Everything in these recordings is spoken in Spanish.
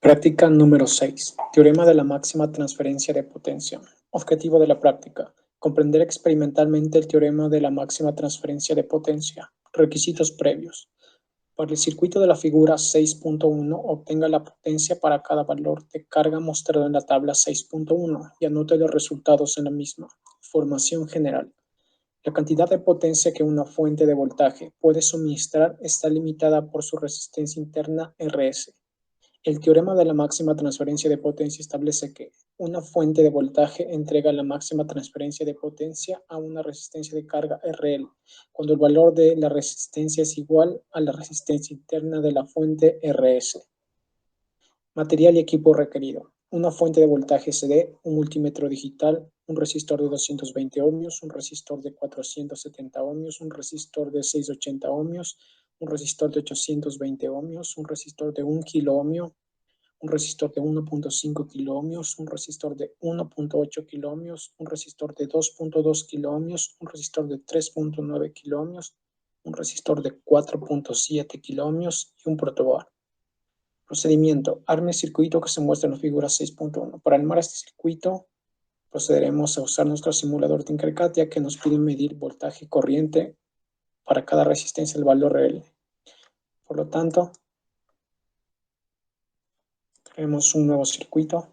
Práctica número 6. Teorema de la máxima transferencia de potencia. Objetivo de la práctica. Comprender experimentalmente el teorema de la máxima transferencia de potencia. Requisitos previos. Para el circuito de la figura 6.1, obtenga la potencia para cada valor de carga mostrado en la tabla 6.1 y anote los resultados en la misma. Formación general. La cantidad de potencia que una fuente de voltaje puede suministrar está limitada por su resistencia interna Rs. El teorema de la máxima transferencia de potencia establece que una fuente de voltaje entrega la máxima transferencia de potencia a una resistencia de carga RL, cuando el valor de la resistencia es igual a la resistencia interna de la fuente Rs. Material y equipo requerido. Una fuente de voltaje CD, un multímetro digital, un resistor de 220 ohmios, un resistor de 470 ohmios, un resistor de 680 ohmios, un resistor de 820 ohmios, un resistor de 1 kilo ohmio, un resistor de 1.5 kilo ohmios, un resistor de 1.8 kilo ohmios, un resistor de 2.2 kilo ohmios, un resistor de 3.9 kilo ohmios, un resistor de 4.7 kilo ohmios y un protobar. Procedimiento. Arme el circuito que se muestra en la figura 6.1. Para armar este circuito, procederemos a usar nuestro simulador Tinkercad, ya que nos pide medir voltaje y corriente para cada resistencia del valor L. Por lo tanto, creemos un nuevo circuito.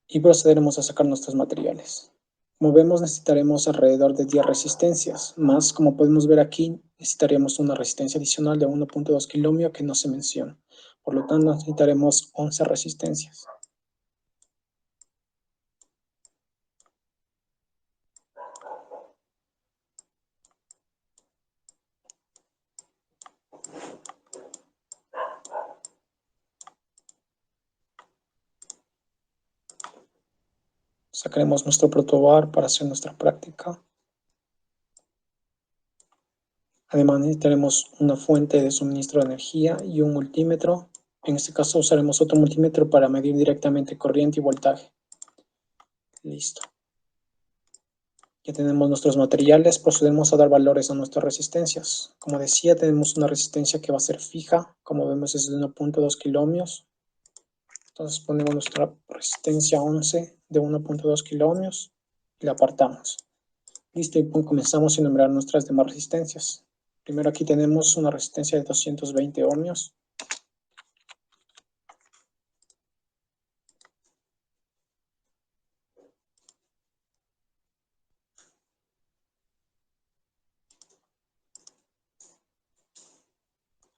Y procederemos a sacar nuestros materiales. Como vemos, necesitaremos alrededor de 10 resistencias, más como podemos ver aquí, necesitaríamos una resistencia adicional de 1.2 kilo ohmio que no se menciona. Por lo tanto, necesitaremos 11 resistencias. Sacaremos nuestro protobar para hacer nuestra práctica. Además, necesitaremos una fuente de suministro de energía y un multímetro. En este caso usaremos otro multímetro para medir directamente corriente y voltaje. Listo. Ya tenemos nuestros materiales, procedemos a dar valores a nuestras resistencias. Como decía, tenemos una resistencia que va a ser fija, como vemos es de 1.2 kilo ohmios. Entonces ponemos nuestra resistencia 11 de 1.2 kilo ohmios y la apartamos. Listo, y comenzamos a enumerar nuestras demás resistencias. Primero aquí tenemos una resistencia de 220 ohmios.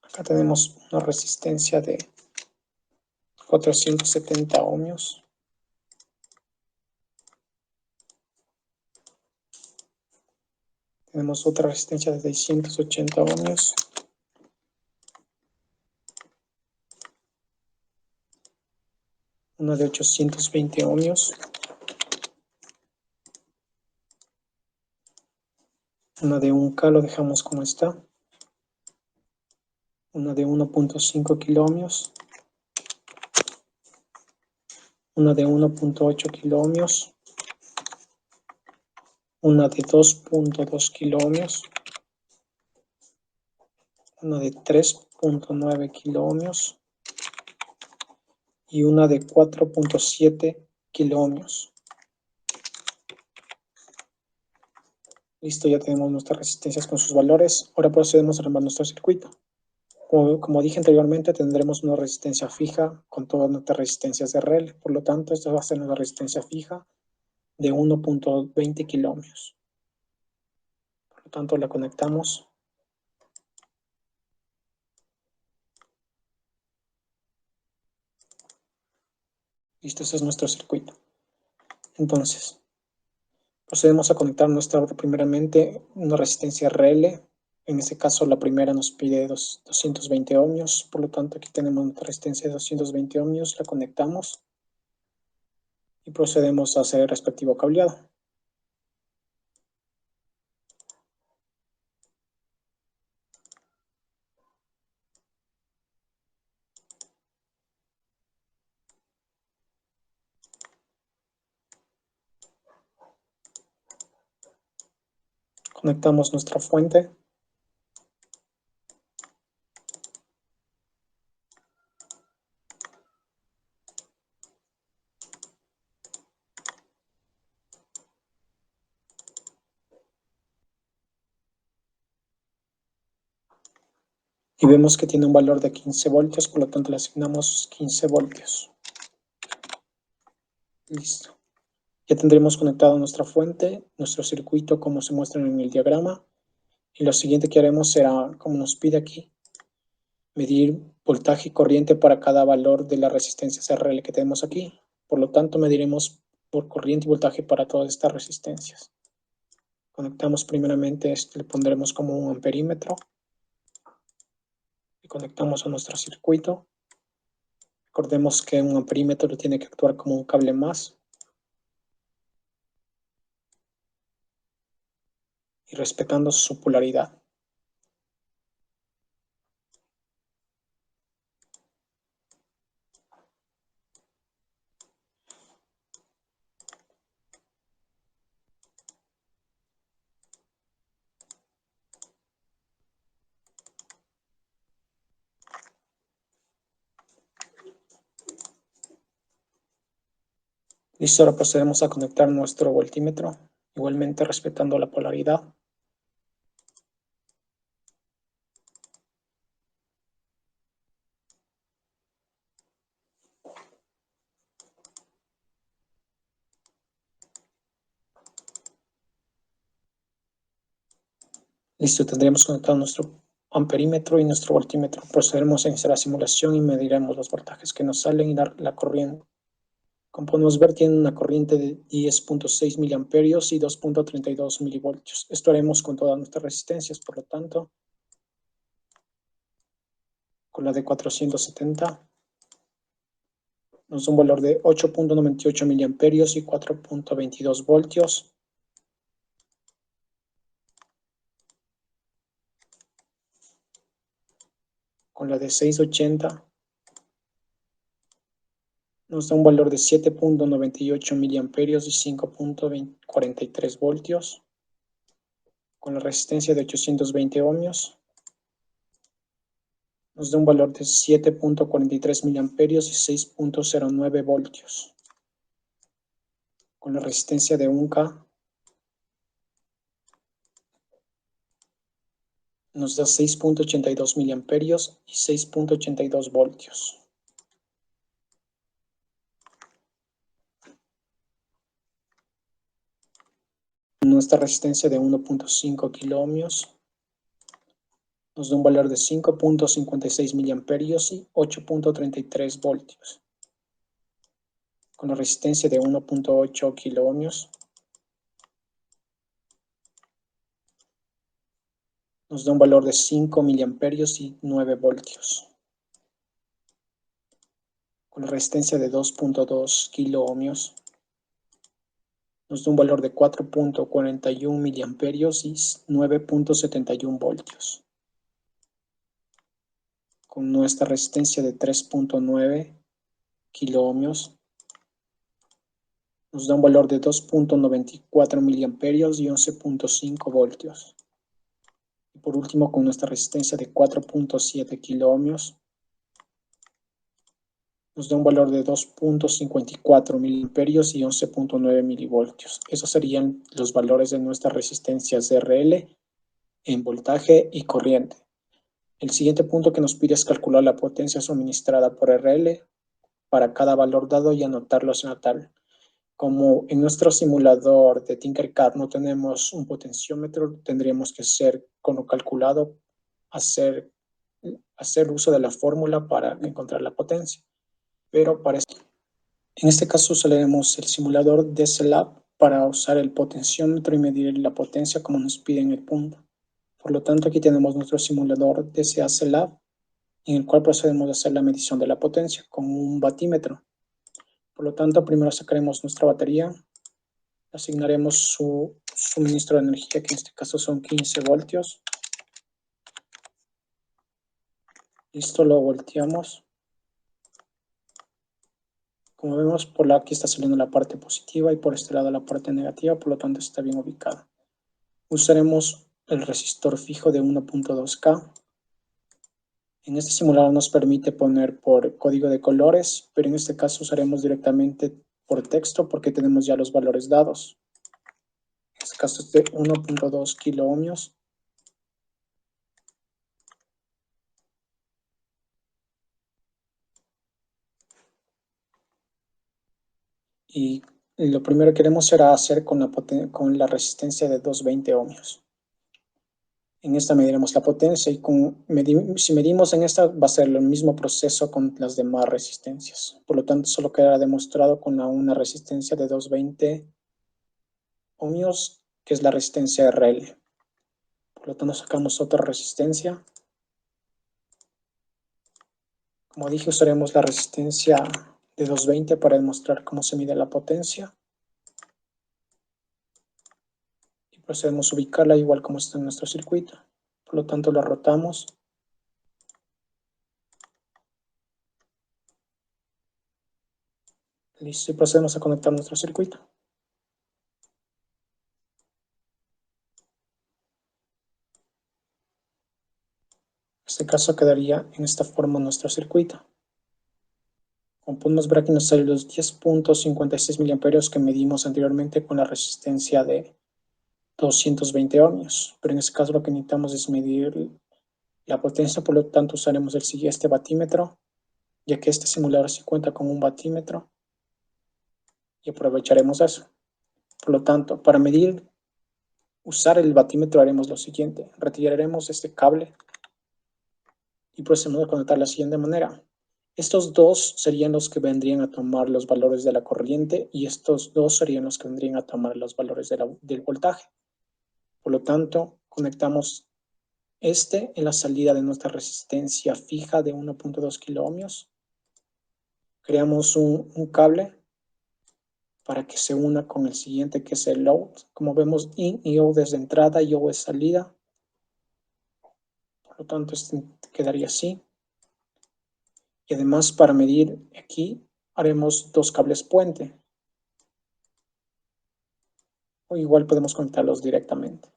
Acá tenemos una resistencia de 470 ohmios. Tenemos otra resistencia de 680 ohmios. Una de 820 ohmios. Una de 1K lo dejamos como está. Una de 1.5 kilo ohmios. Una de 1.8 kilo ohmios. Una de 2.2 kilo ohmios. Una de 3.9 kilo ohmios. Y una de 4.7 kilo ohmios. Listo, ya tenemos nuestras resistencias con sus valores. Ahora procedemos a armar nuestro circuito. Como dije anteriormente, tendremos una resistencia fija con todas nuestras resistencias de RL. Por lo tanto, esta va a ser una resistencia fija de 1.20 kilo ohmios. Por lo tanto, la conectamos. Listo, ese es nuestro circuito. Entonces, procedemos a conectar primeramente una resistencia RL. En este caso, la primera nos pide 220 ohmios. Por lo tanto, aquí tenemos nuestra resistencia de 220 ohmios. La conectamos. Y procedemos a hacer el respectivo cableado. Conectamos nuestra fuente. Y vemos que tiene un valor de 15 voltios, por lo tanto le asignamos 15 voltios. Listo. Ya tendremos conectado nuestra fuente, nuestro circuito como se muestra en el diagrama. Y lo siguiente que haremos será, como nos pide aquí, medir voltaje y corriente para cada valor de la resistencia CRL que tenemos aquí. Por lo tanto, mediremos por corriente y voltaje para todas estas resistencias. Conectamos primeramente le pondremos como un amperímetro. Y conectamos a nuestro circuito. Recordemos que un amperímetro tiene que actuar como un cable más. Y respetando su polaridad. Listo, ahora procedemos a conectar nuestro voltímetro, igualmente respetando la polaridad. Listo, tendremos conectado nuestro amperímetro y nuestro voltímetro. Procederemos a iniciar la simulación y mediremos los voltajes que nos salen y dar la corriente. Como podemos ver, tiene una corriente de 10.6 miliamperios y 2.32 milivoltios. Esto haremos con todas nuestras resistencias, por lo tanto, con la de 470 nos da un valor de 8.98 miliamperios y 4.22 voltios. Con la de 680 nos da un valor de 7.98 miliamperios y 5.43 voltios. Con la resistencia de 820 ohmios nos da un valor de 7.43 miliamperios y 6.09 voltios. Con la resistencia de 1K nos da 6.82 miliamperios y 6.82 voltios. Nuestra resistencia de 1.5 kiloohmios nos da un valor de 5.56 miliamperios y 8.33 voltios. Con la resistencia de 1.8 kiloohmios nos da un valor de 5 miliamperios y 9 voltios. Con la resistencia de 2.2 kiloohmios nos da un valor de 4.41 miliamperios y 9.71 voltios. Con nuestra resistencia de 3.9 kiloohmios nos da un valor de 2.94 miliamperios y 11.5 voltios. Y por último, con nuestra resistencia de 4.7 kiloohmios nos da un valor de 2.54 miliamperios y 11.9 milivoltios. Esos serían los valores de nuestras resistencias RL en voltaje y corriente. El siguiente punto que nos pide es calcular la potencia suministrada por RL para cada valor dado y anotarlos en la tabla. Como en nuestro simulador de Tinkercad no tenemos un potenciómetro, tendríamos que hacer con lo calculado, hacer uso de la fórmula para encontrar la potencia. Pero en este caso usaremos el simulador de CLab para usar el potenciómetro y medir la potencia como nos pide en el punto. Por lo tanto, aquí tenemos nuestro simulador DCA CLab, en el cual procedemos a hacer la medición de la potencia con un batímetro. Por lo tanto, primero sacaremos nuestra batería, asignaremos su suministro de energía, que en este caso son 15 voltios. Listo, lo volteamos. Como vemos, por aquí está saliendo la parte positiva y por este lado la parte negativa, por lo tanto está bien ubicada. Usaremos el resistor fijo de 1.2K. En este simulador nos permite poner por código de colores, pero en este caso usaremos directamente por texto porque tenemos ya los valores dados. En este caso es de 1.2 kiloohmios. Y lo primero que queremos será hacer con la resistencia de 220 ohmios. En esta mediremos la potencia y si medimos en esta va a ser el mismo proceso con las demás resistencias. Por lo tanto, solo quedará demostrado con una resistencia de 220 ohmios, que es la resistencia RL. Por lo tanto, sacamos otra resistencia. Como dije, usaremos la resistencia de 220 para demostrar cómo se mide la potencia. Y procedemos a ubicarla igual como está en nuestro circuito. Por lo tanto, lo rotamos. Listo, y procedemos a conectar nuestro circuito. En este caso quedaría en esta forma nuestro circuito. Como podemos ver aquí nos salen los 10.56 miliamperios que medimos anteriormente con la resistencia de 220 ohmios. Pero en este caso lo que necesitamos es medir la potencia, por lo tanto usaremos el siguiente batímetro, ya que este simulador sí cuenta con un batímetro. Y aprovecharemos eso. Por lo tanto, para usar el batímetro haremos lo siguiente. Retiraremos este cable y procedemos a conectar de la siguiente manera. Estos dos serían los que vendrían a tomar los valores de la corriente y estos dos serían los que vendrían a tomar los valores del voltaje. Por lo tanto, conectamos este en la salida de nuestra resistencia fija de 1.2 kiloohmios. Creamos un cable para que se una con el siguiente, que es el load. Como vemos, in y out es de entrada y out es salida. Por lo tanto, este quedaría así. Y además, para medir aquí, haremos dos cables puente. O igual podemos conectarlos directamente.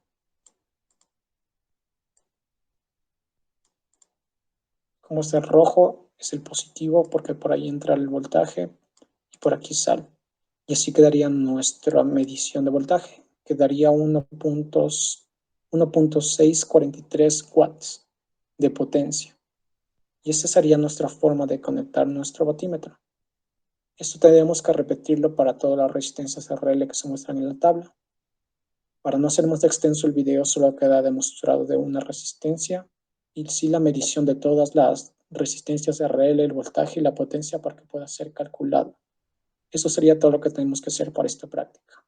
Como este rojo es el positivo porque por ahí entra el voltaje y por aquí sale. Y así quedaría nuestra medición de voltaje. Quedaría 1.643 watts de potencia. Y esta sería nuestra forma de conectar nuestro batímetro. Esto tendremos que repetirlo para todas las resistencias RL que se muestran en la tabla. Para no hacer más extenso el video, solo queda demostrado de una resistencia y sí la medición de todas las resistencias RL, el voltaje y la potencia para que pueda ser calculado. Eso sería todo lo que tenemos que hacer para esta práctica.